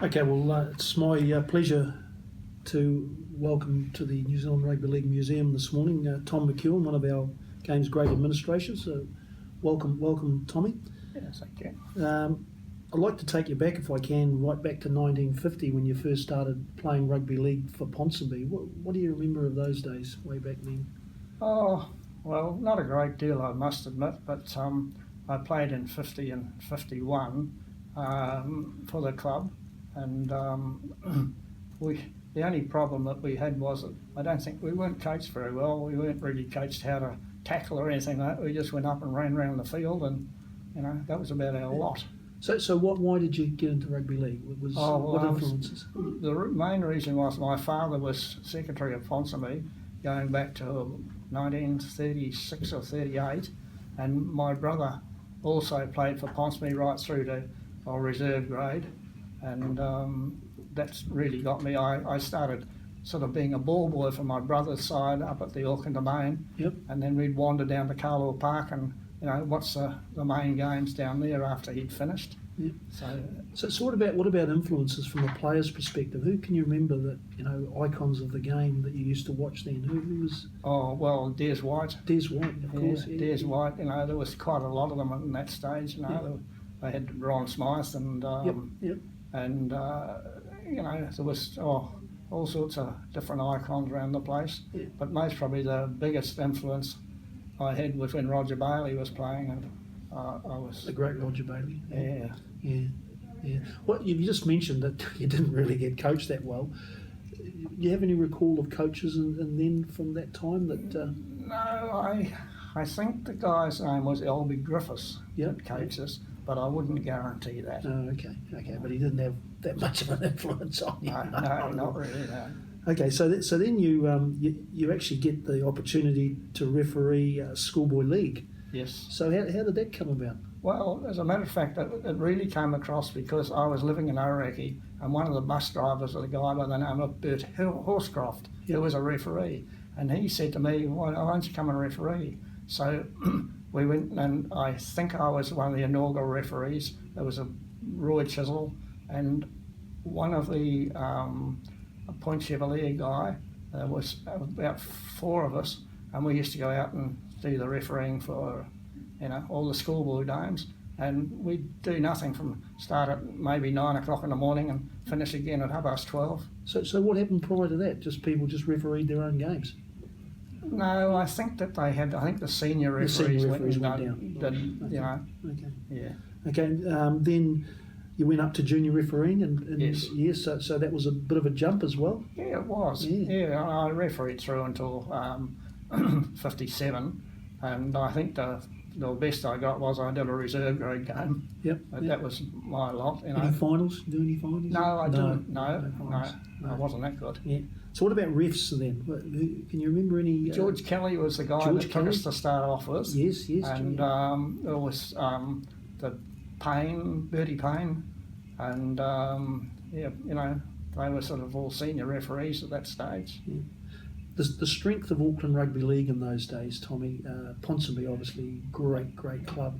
Okay, well, it's my pleasure to welcome to the New Zealand Rugby League Museum this morning Tom McKeown, one of our game's great administrators. So welcome, Tommy. Yes, thank you. I'd like to take you back, if I can, right back to 1950 when you first started playing rugby league for Ponsonby. What do you remember of those days way back then? Oh, well, not a great deal, I must admit, but I played in 50 and 51 for the club, and the only problem that we had was that I don't think we weren't coached very well. We weren't really coached how to tackle or anything like that. We just went up and ran around the field, and that was about our lot. So why did you get into rugby league? What influences? The main reason was my father was secretary of Ponsonby going back to 1936 or 38, and my brother also played for Ponsonby right through to our reserve grade, and that's really got me. I started sort of being a ball boy for my brother's side up at the Auckland Domain, Yep. and then we'd wander down to Carlisle Park and watch the main games down there after he'd finished. Yep. So what about influences from a player's perspective? Who can you remember that icons of the game that you used to watch then? Who was? Oh well, Des White. Des White, of course. Yeah. Des White. There was quite a lot of them in that stage. They had Ron Smythe and Yep. and there was all sorts of different icons around the place. Yeah. But most probably the biggest influence I had was when Roger Bailey was playing, and I was The great Roger Bailey. Yeah. Well, you just mentioned that you didn't really get coached that well. Do you have any recall of coaches and then from that time that? No, I think the guy's name was Elby Griffiths Yep. that coached us, but I wouldn't guarantee that. Oh, okay, but he didn't have that much of an influence on you. No, not really. No. Okay, so then you actually get the opportunity to referee schoolboy league. Yes. So how did that come about? Well, as a matter of fact, it really came across because I was living in Oraki, and one of the bus drivers was a guy by the name of Bert Horscroft, who was a referee, and he said to me, "Why don't you come and referee?" So we went, and I think I was one of the inaugural referees. There was a Roy Chisel and one of the Point Chevalier guy. There was about four of us, and we used to go out and do the refereeing for all the schoolboy games, and we'd do nothing from start at maybe 9 o'clock in the morning and finish again at 12:30. So what happened prior to that? People just refereed their own games? No, I think that they had. I think the senior referees went down. Okay. Yeah. Okay. Then you went up to junior refereeing, and Yes. So that was a bit of a jump as well. Yeah, it was. Yeah, I refereed through until 57, and I think the best I got was I did a reserve grade game. Yep. That was my lot. Any finals? Do any finals? No, I didn't. No, No. I wasn't that good. Yeah. So what about refs then? Can you remember any? George Kelly was the guy that took us to start off with. Yes. And there was the Bertie Payne, and they were sort of all senior referees at that stage. Yeah. The strength of Auckland Rugby League in those days, Tommy, Ponsonby obviously great club.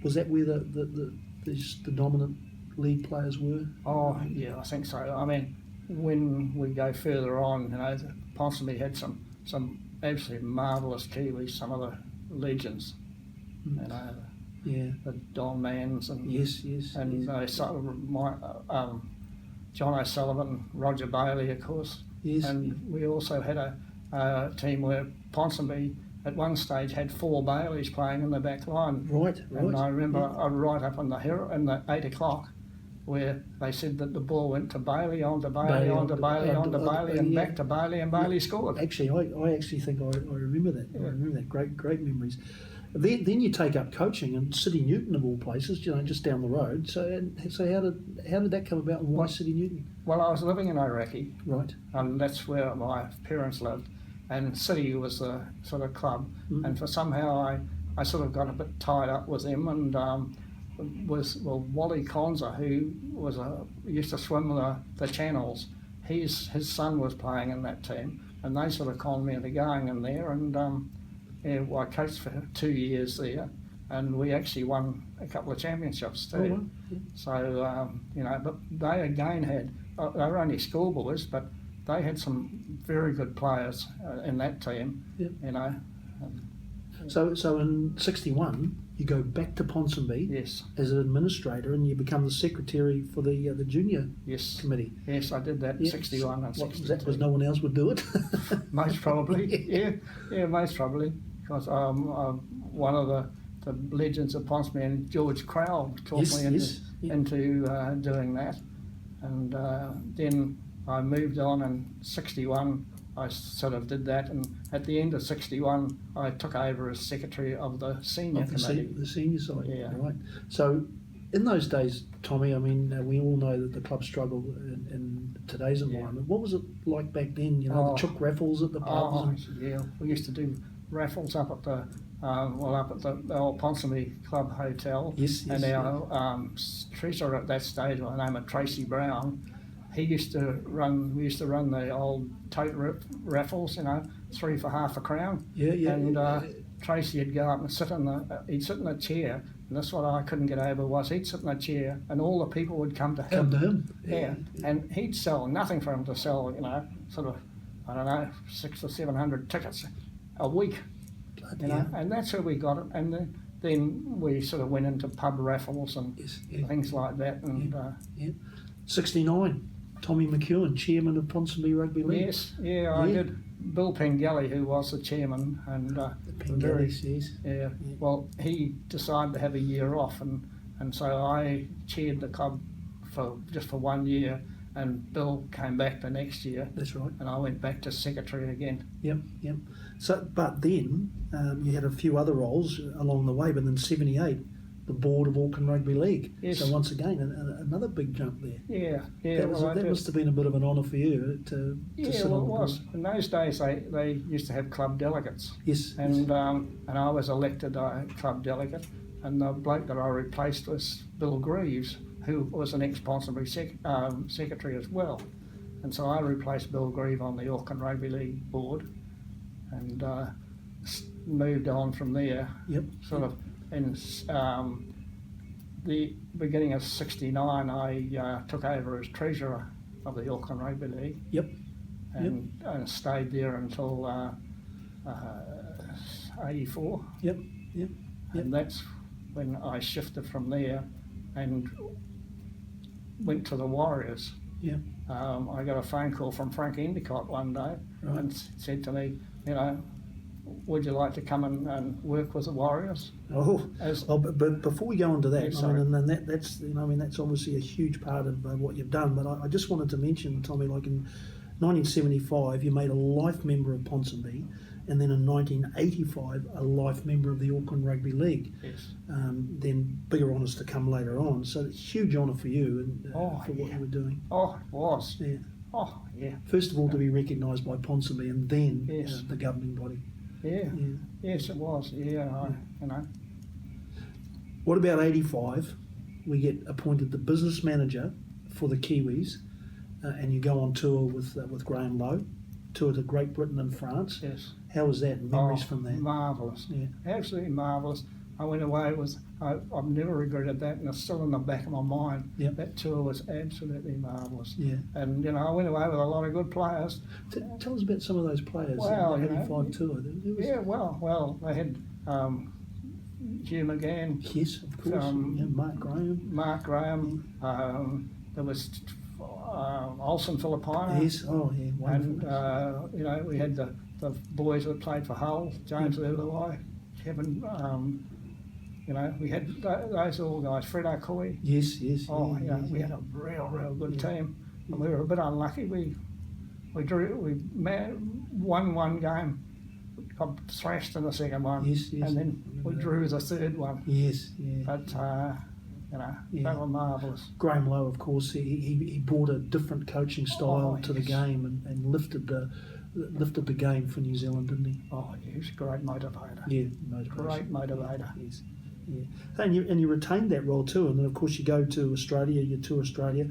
Was that where the dominant league players were? Oh yeah, I think so. I mean, when we go further on, Ponsonby had some absolutely marvellous Kiwis, some of the legends. The Don Mans and yes. And John O'Sullivan, Roger Bailey, of course. Yes. And we also had a team where Ponsonby at one stage had four Baileys playing in the back line. Right. And I remember right up in the 8 o'clock where they said that the ball went to Bailey, on to Bailey, on to Bailey, on to Bailey, and back to Bailey, and Bailey scored. Actually, I actually think I remember that. Yeah. I remember that. Great memories. Then you take up coaching in City Newton of all places, just down the road. So how did that come about, and why City Newton? Well, I was living in Iraqi, right, and that's where my parents lived, and City was the sort of club, and for somehow I sort of got a bit tied up with them, and Wally Conza, who used to swim the channels, his son was playing in that team, and they sort of conned me into going in there, and I coached for 2 years there, and we actually won a couple of championships too. Oh, wow. Yeah. So, you know, but they again had, they were only schoolboys, but they had some very good players in that team, Yep. you know. So in '61, you go back to Ponsonby Yes, as an administrator, and you become the secretary for the junior yes, committee. yes, I did that in Yeah. 61 and What was that? 62. Because no one else would do it. Most probably, yeah, most probably, because one of the legends of Ponsonby, and George Crowell, taught Yes, me into, yes, yeah. into doing that, and then I moved on in '61. I sort of did that, and at the end of '61, I took over as secretary of the senior Of the committee. the senior side, Yeah. right? So, in those days, Tommy, I mean, we all know that the club struggled in today's environment. What was it like back then? You know, the Oh. chook raffles at the pubs. Oh, yeah, we used to do raffles up at the up at the old Ponsonby Club Hotel. Yes, yes, And our treasurer at that stage, by the name of Tracy Brown, we used to run the old tote raffles, you know, 3 for half a crown. Yeah, yeah. And yeah. Tracy would go up and he'd sit in a chair, and that's what I couldn't get over was he'd sit in a chair, and all the people would come to him. Come to him. Yeah, and he'd sell nothing for him to sell, you know, sort of, I don't know, 600 or 700 tickets a week, Bloody you know, hell. and that's where we got it. And then we sort of went into pub raffles and Yes, yeah. things like that. And Yeah. 69, Tommy McKeown, chairman of Ponsonby Rugby League. yes, yeah, I Yeah. did. Bill Pengelly, who was the chairman, and The very, Pengellies, yes. yeah, well, he decided to have a year off, and so I chaired the club for 1 year, and Bill came back the next year, That's right. and I went back to secretary again. Yep, yep. So, but then you had a few other roles along the way, but then '78, the board of Auckland Rugby League. Yes. So once again, another big jump there. Yeah, yeah, that well, I that did. must have been a bit of an honour for you to Yeah, sit well, on it the board. was. In those days, they used to have club delegates, Yes. and I was elected club delegate, and the bloke that I replaced was Bill Greaves, who was an ex-Ponsonby secretary as well, and so I replaced Bill Greaves on the Auckland Rugby League board, and moved on from there. Yep. Sort of in the beginning of '69, I took over as treasurer of the Auckland Rugby League. Yep. And stayed there until '84. Yep. Yep. Yep. And that's when I shifted from there and went to the Warriors. Yeah. I got a phone call from Frank Endicott one day Right. and said to me, you know, would you like to come and work with the Warriors? Oh, As, but before we go on to that, Yeah, I sorry. mean, and that's you know, I mean, that's obviously a huge part of what you've done. But I just wanted to mention, Tommy, like in 1975, you made a life member of Ponsonby, and then in 1985, a life member of the Auckland Rugby League. yes. Then bigger honours to come later on. So huge honour for you and Oh, for what yeah. you were doing. Oh, it was. Yeah. Oh, yeah. First of all, to be recognised by Ponsonby, and then Yes. the governing body. Yeah. Yeah. Yes, it was. Yeah, you know. What about 85? We get appointed the business manager for the Kiwis, and you go on tour with Graham Lowe, tour to Great Britain and France. Yes. How was that? Memories Oh, from that? Marvellous. Yeah. Absolutely marvellous. I went away with, I've never regretted that, and it's still in the back of my mind. Yep. That tour was absolutely marvellous. Yeah. And, you know, I went away with a lot of good players. Tell us about some of those players Well, in you the know, 85 tour. There was, Yeah, well, they had Hugh McGann, Yes, of course. Yeah, Mark Graham. Mark Graham, there was Olsen Filipino. Yes, oh yeah, And, wonderful. you know, we had the boys that played for Hull, James Leluai, Kevin, you know, we had those all guys, Fred O'Coy. Yes, yes. Oh, yeah, yeah, we had a real good Yeah. team. And we were a bit unlucky. We won one game, got thrashed in the second one, Yes, yes. and then we drew the third one. Yes, yeah. But, you know, Yeah. they were marvellous. Graham Lowe, of course, he brought a different coaching style Oh, to the yes. game and lifted the game for New Zealand, didn't he? Oh, he was a great motivator. Yeah, motivation. Great motivator. Yes, yeah. And you retained that role too, and then of course you go to Australia, you tour Australia,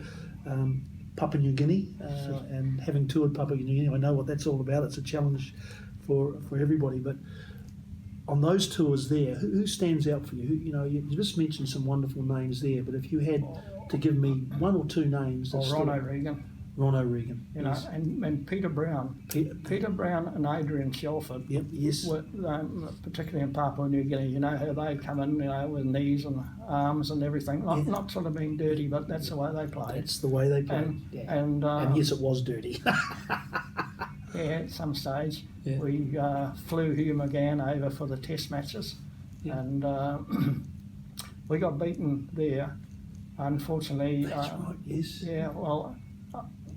Papua New Guinea, and having toured Papua New Guinea, I know what that's all about. It's a challenge for everybody, but on those tours there, who stands out for you? You just mentioned some wonderful names there, but if you had to give me one or two names, Or Ron O'Regan. Ron O'Regan, Yes. And Peter Brown. Peter Brown and Adrian Shelford. Yep, yes. Were, particularly in Papua New Guinea, how they'd come in, with knees and arms and everything. Not sort of being dirty, but that's the way they played. That's the way they played. And yes, it was dirty. at some stage, Yeah. we flew Hugh McKeown over for the test matches, and we got beaten there. Unfortunately, That's right, yes. Yeah, well,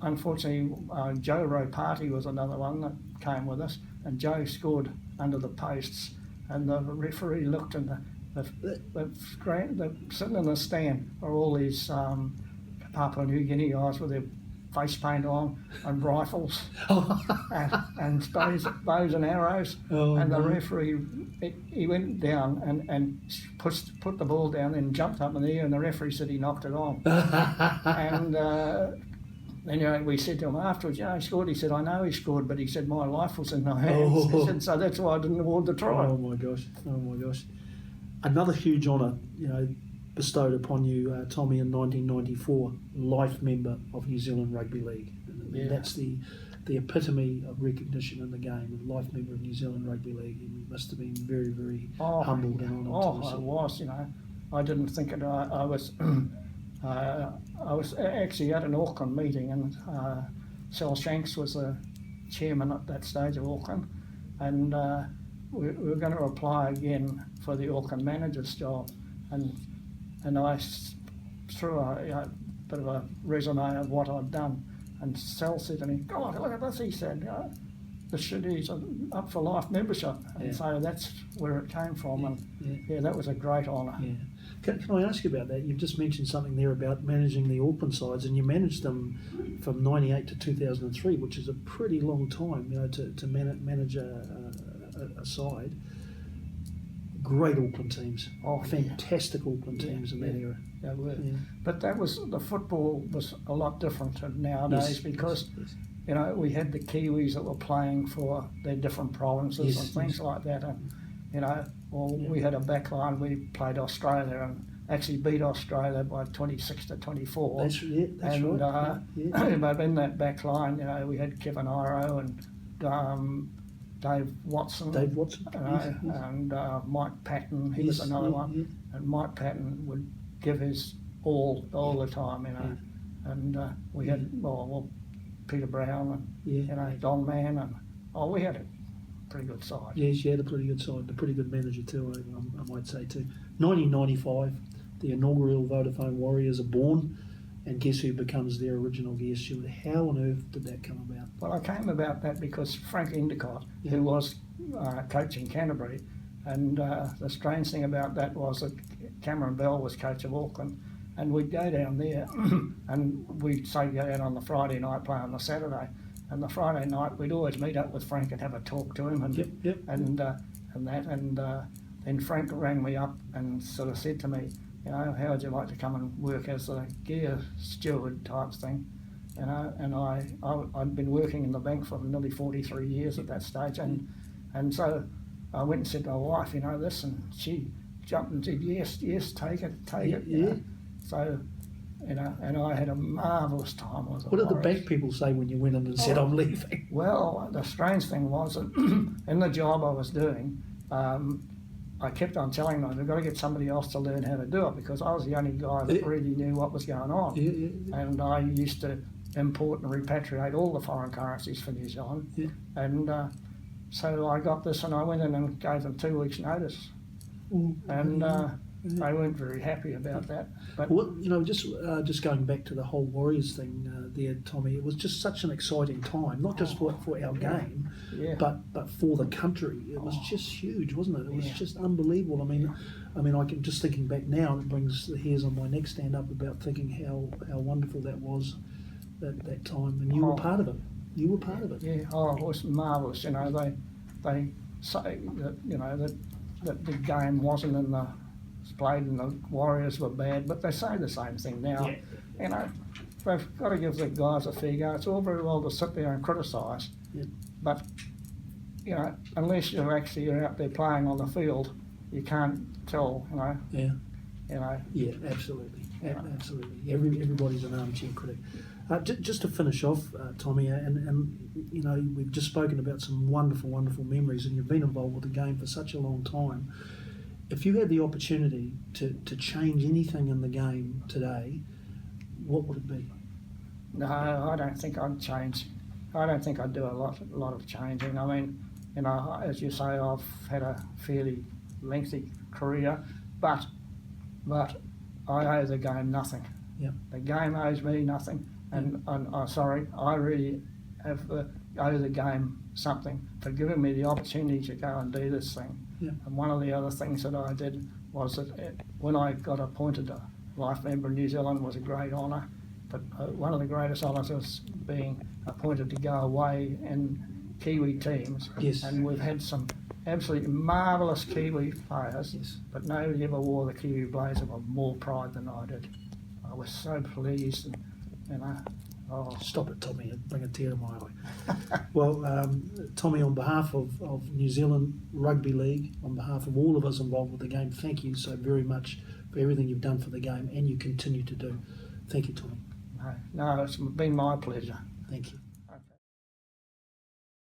unfortunately, Joe Ropati was another one that came with us, and Joe scored under the posts, and the referee looked, and the sitting in the stand are all these Papua New Guinea guys with their face paint on and rifles and bows and arrows, and the referee, he went down and put the ball down and jumped up in the air, and the referee said he knocked it on. And then we said to him afterwards, he scored. He said, I know he scored, but he said my life was in my hands. He said, so that's why I didn't award the try. Oh my gosh! Another huge honour, bestowed upon you, Tommy, in 1994, life member of New Zealand Rugby League. And that's the epitome of recognition in the game, a life member of New Zealand Rugby League. You must have been very, very humbled and honoured. I was, I didn't think it. I was actually at an Auckland meeting, and Sal Shanks was the chairman at that stage of Auckland, and we were going to apply again for the Auckland manager's job, and I threw a bit of a resume of what I'd done, and Sal said to me, "God, look at this," he said, the Shitties are up for life membership, and so that's where it came from, and that was a great honour. Yeah. Can I ask you about that? You've just mentioned something there about managing the Auckland sides, and you managed them from '98 to 2003, which is a pretty long time, to manage a side. Great Auckland teams, fantastic Auckland teams in that era. They were, but the football was a lot different nowadays because. We had the Kiwis that were playing for their different provinces and things like that, and we had a back line. We played Australia and actually beat Australia by 26 to 24. That's and, right. But in that back line, we had Kevin Iro and Dave Watson, and Mike Patton. He was another one, and Mike Patton would give his all the time, and we had Peter Brown and Don Mann, and we had a pretty good side. Yes, you had a pretty good side, a pretty good manager too, I might say too. 1995, the inaugural Vodafone Warriors are born, and guess who becomes their original guest? How on earth did that come about? Well, I came about that because Frank Endicott, who was coaching Canterbury, and the strange thing about that was that Cameron Bell was coach of Auckland, and we'd go down there and we'd say go out on the Friday night, play on the Saturday, and the Friday night we'd always meet up with Frank and have a talk to him, and then Frank rang me up and sort of said to me, how would you like to come and work as a gear steward type thing, and I'd been working in the bank for nearly 43 years at that stage, and so I went and said to my wife, this, and she jumped and said, yes, take it. So, and I had a marvellous time with it. What did the bank people say when you went in and said, I'm leaving? Well, the strange thing was that in the job I was doing, I kept on telling them I've got to get somebody else to learn how to do it, because I was the only guy that really knew what was going on. And I used to import and repatriate all the foreign currencies for New Zealand. And so I got this, and I went in and gave them 2 weeks' notice. And they weren't very happy about that. But just going back to the whole Warriors thing there, Tommy, it was just such an exciting time, not just for our game, but for the country. It was just huge, wasn't it? It was just unbelievable. I mean, I can just thinking back now, and it brings the hairs on my neck stand up about thinking how wonderful that was that time, and you were part of it. You were part of it. Yeah. Oh, it was marvellous. They say that the game wasn't in the played and the Warriors were bad, but they say the same thing now. They've got to give the guys a fair go. It's all very well to sit there and criticise, but you know, unless you're actually out there playing on the field, you can't tell, you know. Yeah. You know. Yeah, absolutely. Yeah. Absolutely. Everybody's an armchair critic. Just to finish off, Tommy, and you know, we've just spoken about some wonderful, wonderful memories, and you've been involved with the game for such a long time. If you had the opportunity to change anything in the game today, what would it be? No, I don't think I'd change. I don't think I'd do a lot of changing. I mean, you know, as you say, I've had a fairly lengthy career, but I owe the game nothing. Yep. The game owes me nothing, and I'm sorry, I really owe the game something for giving me the opportunity to go and do this thing. Yep. And one of the other things that I did was that when I got appointed a life member in New Zealand was a great honour, but one of the greatest honours was being appointed to go away in Kiwi teams. Yes. And we've had some absolutely marvellous Kiwi players, Yes. but nobody ever wore the Kiwi blazer with more pride than I did. I was so pleased, and, you know. Oh. Stop it, Tommy, and bring a tear to my eye. Well, Tommy, on behalf of New Zealand Rugby League, on behalf of all of us involved with the game, thank you so very much for everything you've done for the game and you continue to do. Thank you, Tommy. No, it's been my pleasure. Thank you.